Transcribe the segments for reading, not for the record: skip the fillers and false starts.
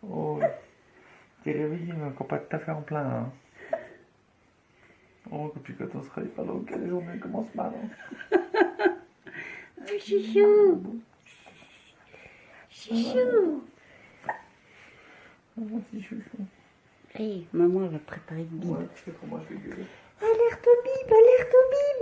Oh, t'es réveillé, mais encore pas tout à fait en plein. Hein. Oh, et puis quand on se réveille pas, donc la journée commence mal. Hein. Oh, chouchou. Chouchou. Mon petit chouchou. Hey, maman, elle va préparer le bib. Ouais, tu sais comment je vais gueuler. Alerte au bib, alerte au bib.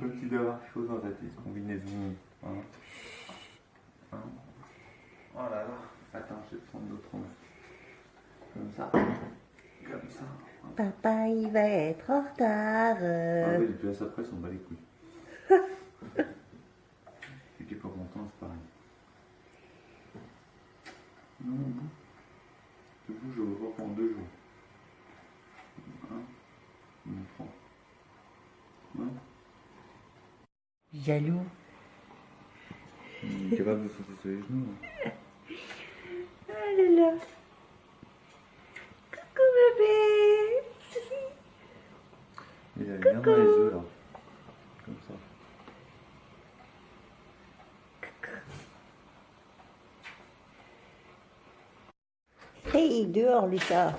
Comme tu dois avoir quelque chose dans ta petite combinaison. Hein. Hein. Oh là là. Attends, je vais prendre d'autres ondes. Comme ça. Comme ça. Papa, il va être en retard. Ah oui, depuis là, après, on bat les couilles. Et puis pour mon temps, c'est pareil. Non, mon bout. Ce bout, je vais le voir pendant 2 jours. Hein. On prend. Hein. Jaloux. Il est capable de sauter sur les genoux. Hein. Ah là là. Coucou bébé. Il a bien dans les yeux là. Comme ça. Hey, dehors le chat.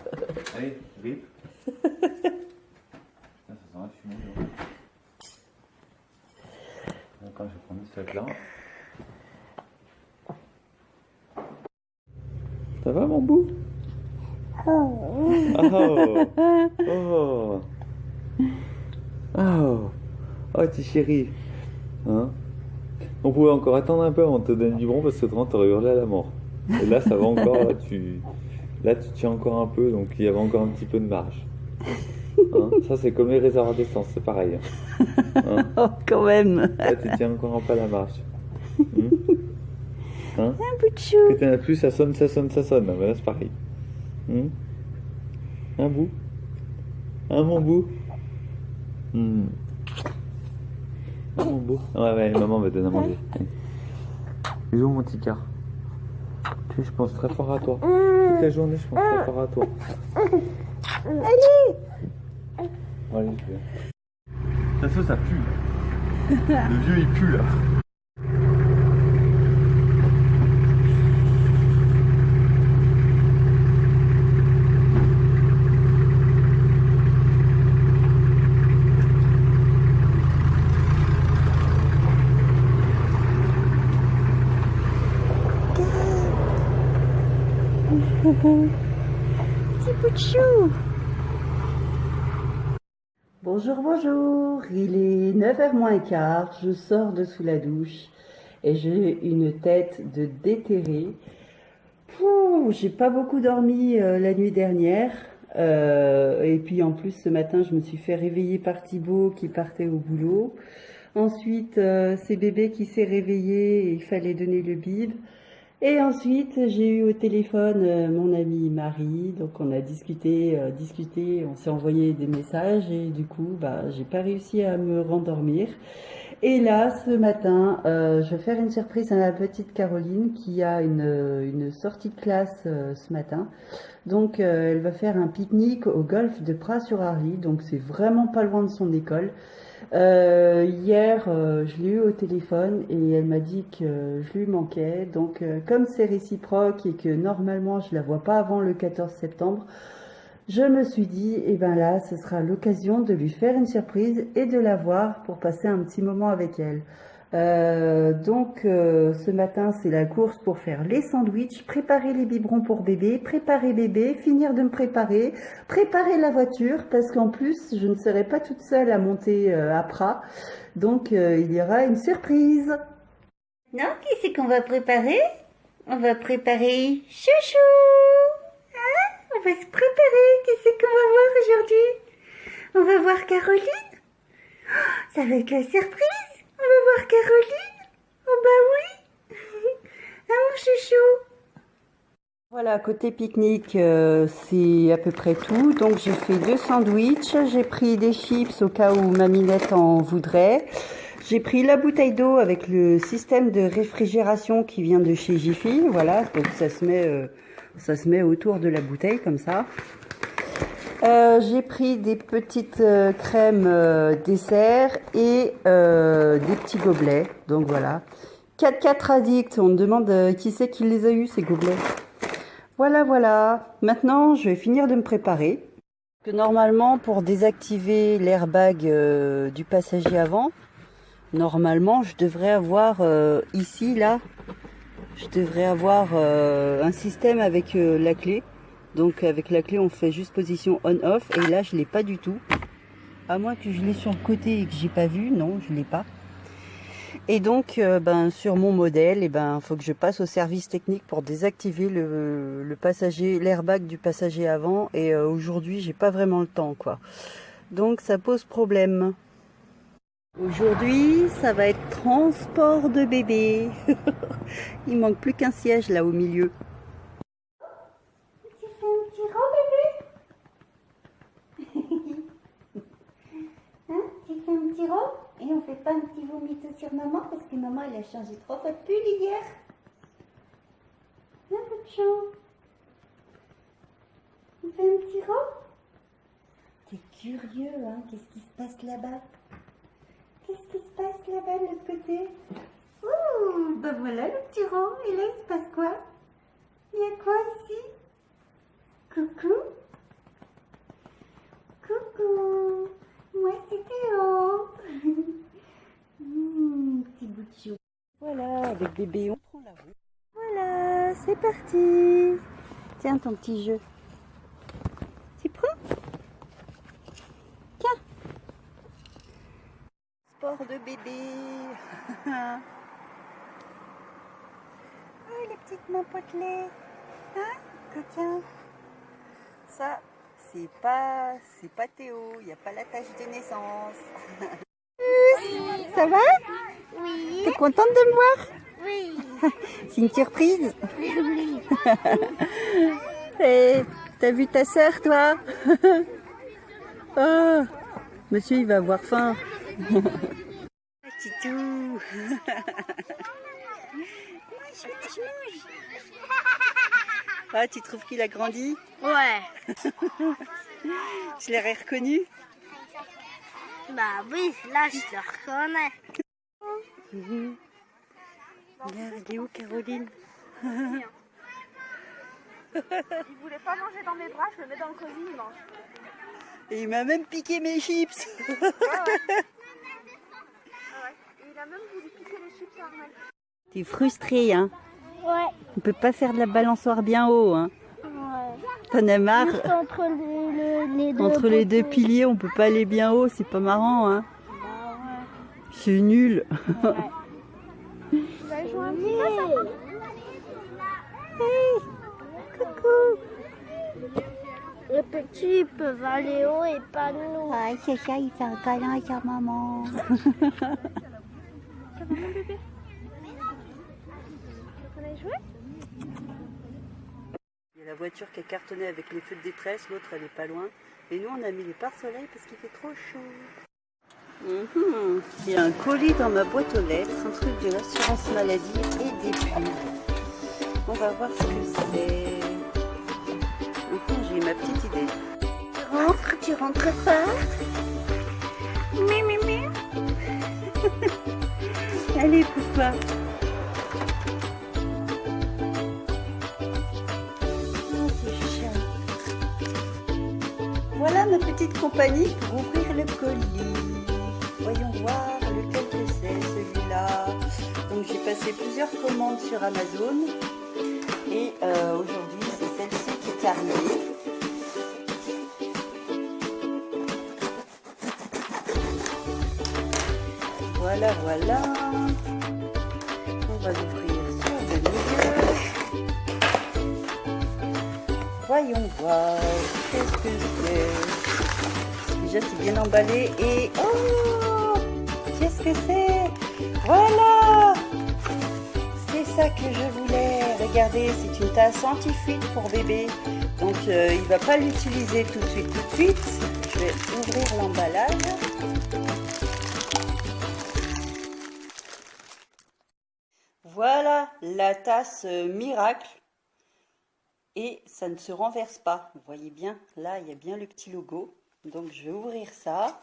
Allez, rip. Putain, ça sent la fumée là. Attends, je vais prendre ce sac là. Ça va mon bout? Oh. Oh. Oh. Oh, petit chéri. Hein? On pouvait encore attendre un peu avant de te donner du biberon parce que autrement t'aurais hurlé à la mort. Et là, ça va encore. Là, tu tiens encore un peu, donc il y avait encore un petit peu de marge. Hein? Ça, c'est comme les réservoirs d'essence, c'est pareil. Hein? Oh, quand même. Là, tu tiens encore un peu à la marge. Hein? Un bout de chou. Quand t'en as plus, ça sonne. Mais là, c'est pareil. Un bout. Un mon bout. Un mon bout. Ouais, maman va te donner à manger. Bisous, mon petit car. Tu sais, je pense très fort à toi. Toute la journée, je pense très fort à toi. Allez. Allez, je vais. Ta sauce, ça pue. Le vieux, il pue, là. Petit bout de chou. Bonjour, bonjour. Il est 9h moins quart. Je sors de sous la douche et j'ai une tête de déterré. J'ai pas beaucoup dormi la nuit dernière. Et puis en plus ce matin je me suis fait réveiller par Thibaut qui partait au boulot. Ensuite c'est bébé qui s'est réveillé et il fallait donner le bib. Et ensuite j'ai eu au téléphone mon amie Marie, donc on a discuté, on s'est envoyé des messages et du coup j'ai pas réussi à me rendormir. Et là, ce matin, je vais faire une surprise à ma petite Caroline qui a une sortie de classe ce matin. Donc, elle va faire un pique-nique au golfe de Pras-sur-Arly. Donc, c'est vraiment pas loin de son école. Hier, je l'ai eu au téléphone et elle m'a dit que je lui manquais. Donc, comme c'est réciproque et que normalement, je la vois pas avant le 14 septembre, je me suis dit, eh ben là, ce sera l'occasion de lui faire une surprise et de la voir pour passer un petit moment avec elle. Donc, ce matin, c'est la course pour faire les sandwichs, préparer les biberons pour bébé, préparer bébé, finir de me préparer, préparer la voiture, parce qu'en plus, je ne serai pas toute seule à monter à Pras. Donc, il y aura une surprise. Non, qui c'est qu'on va préparer? On va préparer chouchou. On va se préparer. Qu'est-ce qu'on va voir aujourd'hui? On va voir Caroline. Oh, ça va être la surprise. On va voir Caroline. Oh bah oui. Ah mon chouchou. Voilà, côté pique-nique, c'est à peu près tout. Donc j'ai fait 2 sandwichs. J'ai pris des chips au cas où Maminette en voudrait. J'ai pris la bouteille d'eau avec le système de réfrigération qui vient de chez Jiffy. Voilà, donc ça se met Ça se met autour de la bouteille comme ça. J'ai pris des petites crèmes dessert et des petits gobelets. Donc voilà. 4 Addict. On me demande qui c'est qui les a eu ces gobelets. Voilà, voilà. Maintenant, je vais finir de me préparer. Que normalement, pour désactiver l'airbag du passager avant, normalement, je devrais avoir ici, là, je devrais avoir un système avec la clé. Donc avec la clé, on fait juste position on-off. Et là, je ne l'ai pas du tout. À moins que je l'ai sur le côté et que j'ai pas vu. Non, je ne l'ai pas. Et donc, sur mon modèle, faut que je passe au service technique pour désactiver le passager, l'airbag du passager avant. Et aujourd'hui, j'ai pas vraiment le temps, quoi. Donc, ça pose problème. Aujourd'hui, ça va être transport de bébé. Il manque plus qu'un siège là au milieu. Tu fais un petit rond, bébé? Hein? Tu fais un petit rond? Et on fait pas un petit vomito sur maman parce que maman elle a changé 3 fois de pull hier. Hein, Pouchou? On fait un petit rond? T'es curieux, hein? Qu'est-ce qui se passe là-bas? Qu'est-ce qui se passe là-bas de l'autre côté? Ouh, ben voilà le petit rond. Et là, il se passe quoi? Il y a quoi ici? Coucou? Coucou? Moi, c'est Théo. Petit bout de chou. Voilà, avec bébé, on prend la route. Voilà, c'est parti. Tiens ton petit jeu. Tu prends? Tiens. Sport de bébé. Oh, les petites mains potelées. Hein, coquin? Ça, c'est pas Théo. Il n'y a pas la tache de naissance. Ça va? Oui. T'es contente de me voir? Oui. C'est une surprise. Oui. Et t'as vu ta sœur, toi? Oh, monsieur, il va avoir faim. Titou. Ah, tu trouves qu'il a grandi? Ouais. Je l'aurais reconnu? Bah oui, là je le reconnais. Regarde, elle est où, Caroline? Il voulait pas manger dans mes bras, je le mets dans le cosy, il mange. Et il m'a même piqué mes chips. Ah ouais. Et il a même voulu piquer les chips à Armel. T'es frustré, hein? Ouais. On peut pas faire de la balançoire bien haut, hein? Ouais. T'en as marre? Juste entre les deux. Entre les deux piliers, on peut pas aller bien haut, c'est pas marrant, hein? Bah ouais. C'est nul. Ouais. Tu vas jouer un petit peu, ça? Hey, coucou. Les petits ils peuvent aller haut et pas nous. Ouais, c'est ça, il fait un câlin à sa maman. Ça va mon bébé? Tu veux qu'on aille jouer? Il y a la voiture qui est cartonnée avec les feux de détresse, l'autre elle est pas loin. Et nous on a mis les pare-soleils parce qu'il fait trop chaud. Il y a un colis dans ma boîte aux lettres, un truc de l'assurance maladie et des pubs. On va voir ce que c'est. J'ai ma petite idée. Tu rentres pas? Mimi. Allez, pousse-toi. Oh, c'est chat. Voilà ma petite compagnie pour ouvrir le colis. Voyons voir lequel que c'est celui-là. Donc j'ai passé plusieurs commandes sur Amazon. Et aujourd'hui c'est celle-ci qui est arrivée. Voilà, voilà. On va l'ouvrir sur le milieu. Voyons voir. Qu'est-ce que c'est? Déjà, c'est bien emballé. Et oh! Qu'est-ce que c'est? Voilà! C'est ça que je voulais. Regardez, c'est une tasse anti-fuite pour bébé. Donc, il ne va pas l'utiliser tout de suite. Je vais ouvrir l'emballage. Voilà la tasse miracle. et ça ne se renverse pas. Vous voyez bien, là il y a bien le petit logo. Donc je vais ouvrir ça.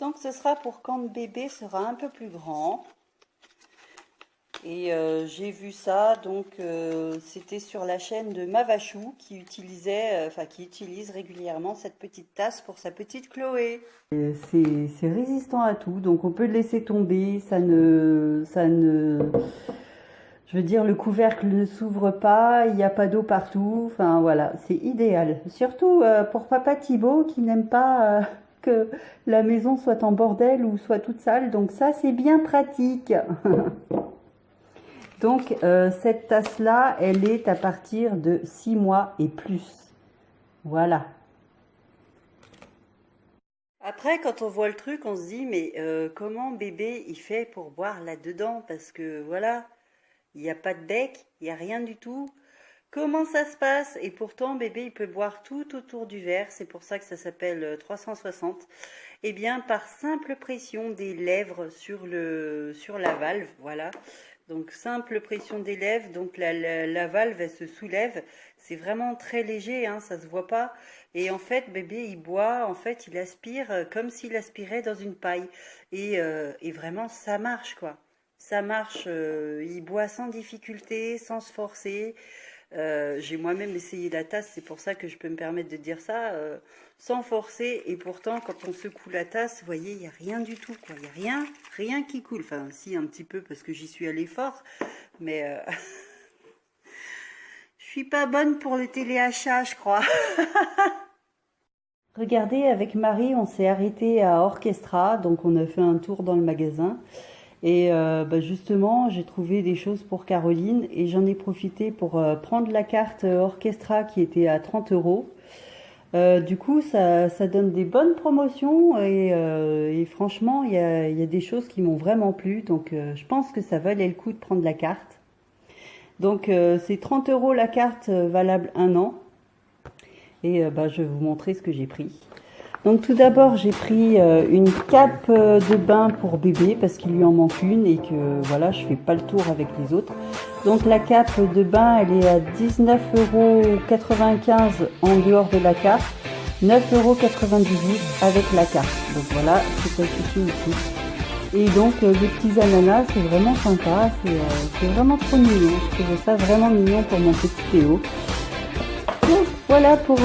Donc ce sera pour quand le bébé sera un peu plus grand. Et j'ai vu ça, donc c'était sur la chaîne de Mavachou qui utilise régulièrement cette petite tasse pour sa petite Chloé. C'est résistant à tout, donc on peut le laisser tomber, je veux dire, le couvercle ne s'ouvre pas, il n'y a pas d'eau partout, enfin voilà, c'est idéal. Surtout pour papa Thibaut qui n'aime pas que la maison soit en bordel ou soit toute sale, donc ça c'est bien pratique. Donc cette tasse-là, elle est à partir de 6 mois et plus. Voilà. Après, quand on voit le truc, on se dit, mais comment bébé il fait pour boire là-dedans? Parce que voilà, il n'y a pas de bec, il n'y a rien du tout. Comment ça se passe? Et pourtant, bébé, il peut boire tout autour du verre. C'est pour ça que ça s'appelle 360. Eh bien, par simple pression des lèvres sur la valve, voilà. Donc, simple pression des lèvres, donc la valve, elle se soulève. C'est vraiment très léger, hein, ça se voit pas. Et en fait, bébé, il boit, en fait, il aspire comme s'il aspirait dans une paille. Et vraiment, ça marche, quoi. Ça marche, il boit sans difficulté, sans se forcer. J'ai moi-même essayé la tasse, c'est pour ça que je peux me permettre de dire ça, sans forcer. Et pourtant, quand on secoue la tasse, vous voyez, il n'y a rien du tout, quoi. Il n'y a rien qui coule. Enfin, si, un petit peu, parce que j'y suis allée fort. Mais je suis pas bonne pour le téléachat, je crois. Regardez, avec Marie, on s'est arrêté à Orchestra. Donc, on a fait un tour dans le magasin. Et justement, j'ai trouvé des choses pour Caroline et j'en ai profité pour prendre la carte Orchestra qui était à 30 €. Du coup, ça donne des bonnes promotions et franchement, il y a des choses qui m'ont vraiment plu. Donc, je pense que ça valait le coup de prendre la carte. Donc, c'est 30 € la carte valable 1 an. Et je vais vous montrer ce que j'ai pris. Donc tout d'abord j'ai pris une cape de bain pour bébé parce qu'il lui en manque une et que voilà, je fais pas le tour avec les autres. Donc la cape de bain, elle est à 19,95 € en dehors de la carte, 9,98 € avec la carte. Donc voilà, c'est affiché ici. Et donc les petits ananas, c'est vraiment sympa, c'est vraiment trop mignon. Je trouve ça vraiment mignon pour mon petit Théo. Donc voilà pour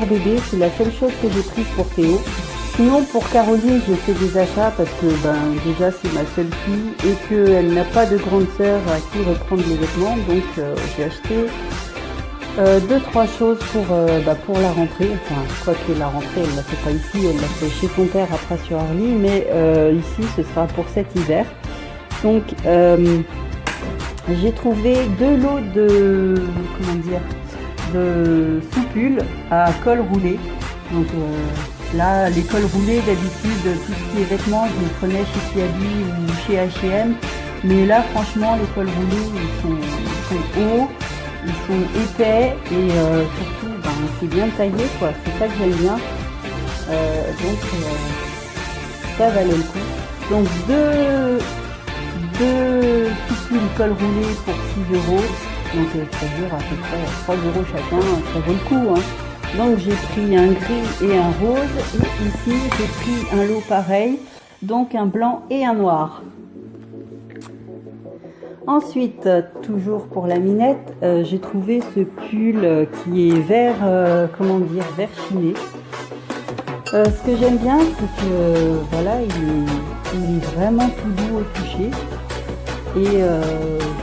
bébé, c'est la seule chose que j'ai prise pour Théo. Sinon pour Caroline, j'ai fait des achats parce que déjà c'est ma seule fille et qu'elle n'a pas de grande sœur à qui reprendre les vêtements. Donc j'ai acheté 2-3 choses pour la rentrée. Enfin, quoi que la rentrée, elle ne la fait pas ici, elle l'a fait chez son père à Pras-sur-Arly, mais ici ce sera pour cet hiver. Donc j'ai trouvé 2 lots de soupules à col roulé. Donc là, les cols roulés, d'habitude, tout ce qui est vêtements, je les prenais chez Kiabi ou chez H&M. Mais là, franchement, les cols roulés, ils sont hauts, ils sont épais et surtout, c'est bien taillé, quoi. C'est ça que j'aime bien. Donc, ça valait le coup. Donc, deux soupules col roulé pour 6 €. Donc ça dure à peu près 3 € chacun, ça vaut le coup, hein. Donc j'ai pris un gris et un rose, et ici j'ai pris un lot pareil, donc un blanc et un noir. Ensuite, toujours pour la minette, j'ai trouvé ce pull qui est vert, vert chiné. Ce que j'aime bien, c'est que voilà, il est vraiment tout doux au toucher. Et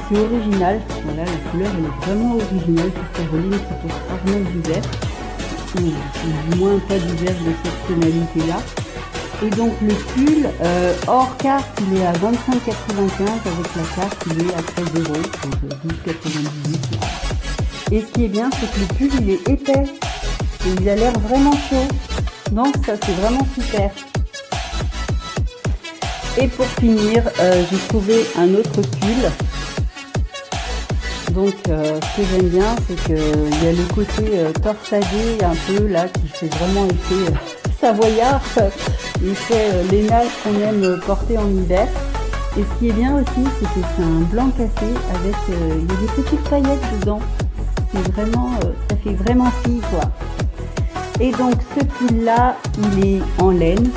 c'est original, voilà, la couleur elle est vraiment originale pour Caroline qui porte rarement du vert, ou du moins pas du vert de cette tonalité-là. Et donc le pull, hors carte, il est à 25,95 €, avec la carte il est à 13 €, donc 12,98 €. Et ce qui est bien, c'est que le pull il est épais, et il a l'air vraiment chaud, donc ça c'est vraiment super. Et pour finir, j'ai trouvé un autre pull. Donc ce que j'aime bien, c'est qu'il y a le côté torsadé un peu là qui fait vraiment effet savoyard. Il fait les nage qu'on aime porter en hiver. Et ce qui est bien aussi, c'est que c'est un blanc cassé avec il y a des petites paillettes dedans. ça fait vraiment fille quoi. Et donc ce pull-là, il est en laine.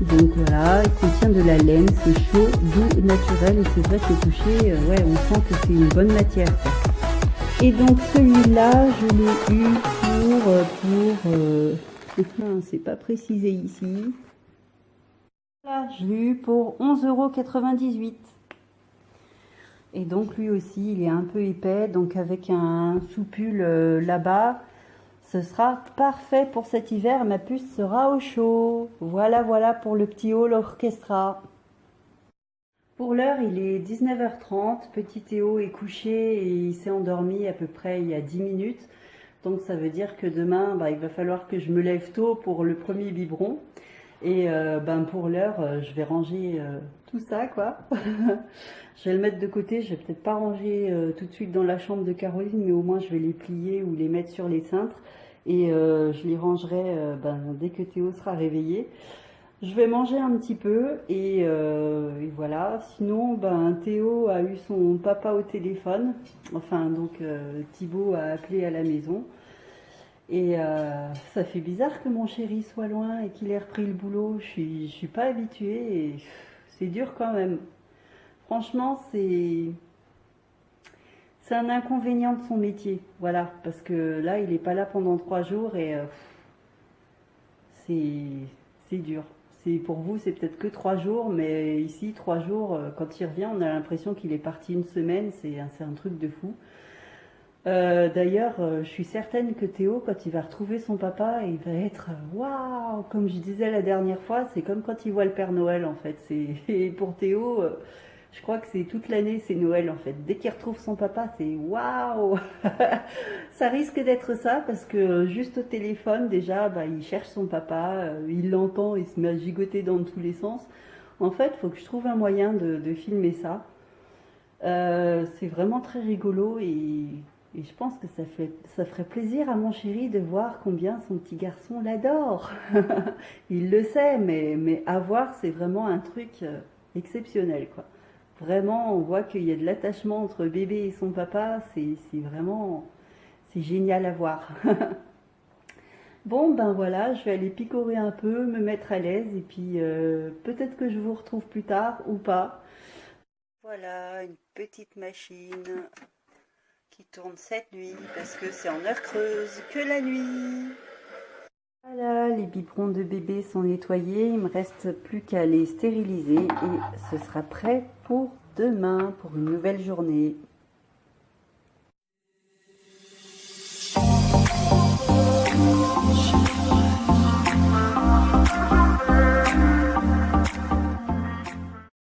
Donc voilà, il contient de la laine, c'est chaud, doux, naturel. Et c'est vrai que le toucher, ouais, on sent que c'est une bonne matière, quoi. Et donc celui-là, je l'ai eu c'est pas précisé ici. Là, je l'ai eu pour 11,98 €. Et donc lui aussi, il est un peu épais, donc avec un sous-pull là-bas, ce sera parfait pour cet hiver. Ma puce sera au chaud. Voilà, voilà pour le petit haul orchestra. Pour l'heure, il est 19h30. Petit Théo est couché et il s'est endormi à peu près il y a 10 minutes. Donc ça veut dire que demain, il va falloir que je me lève tôt pour le premier biberon. Et pour l'heure, je vais ranger tout ça, quoi. Je vais le mettre de côté. Je vais peut-être pas ranger tout de suite dans la chambre de Caroline, mais au moins je vais les plier ou les mettre sur les cintres. Et je les rangerai dès que Théo sera réveillé. Je vais manger un petit peu et voilà. Sinon, Théo a eu son papa au téléphone. Enfin, donc Thibaut a appelé à la maison. Et ça fait bizarre que mon chéri soit loin et qu'il ait repris le boulot. Je suis pas habituée et c'est dur quand même. Franchement, c'est un inconvénient de son métier. Voilà, parce que là, il n'est pas là pendant 3 jours et c'est dur. Pour vous, c'est peut-être que 3 jours, mais ici, 3 jours, quand il revient, on a l'impression qu'il est parti une semaine. C'est un truc de fou. D'ailleurs, je suis certaine que Théo, quand il va retrouver son papa, il va être waouh, comme je disais la dernière fois, c'est comme quand il voit le Père Noël en fait. Et pour Théo, je crois que c'est toute l'année, c'est Noël en fait. Dès qu'il retrouve son papa, c'est waouh. Ça risque d'être ça parce que juste au téléphone déjà, il cherche son papa, il l'entend, il se met à gigoter dans tous les sens. En fait, il faut que je trouve un moyen de filmer ça. C'est vraiment très rigolo et je pense que ça ferait plaisir à mon chéri de voir combien son petit garçon l'adore. Il le sait, mais à voir, c'est vraiment un truc exceptionnel, quoi. Vraiment, on voit qu'il y a de l'attachement entre bébé et son papa. C'est génial à voir. Bon, voilà, je vais aller picorer un peu, me mettre à l'aise et puis peut-être que je vous retrouve plus tard ou pas. Voilà, une petite machine qui tourne cette nuit parce que c'est en heure creuse que la nuit. Voilà, les biberons de bébé sont nettoyés, il me reste plus qu'à les stériliser et ce sera prêt pour demain, pour une nouvelle journée.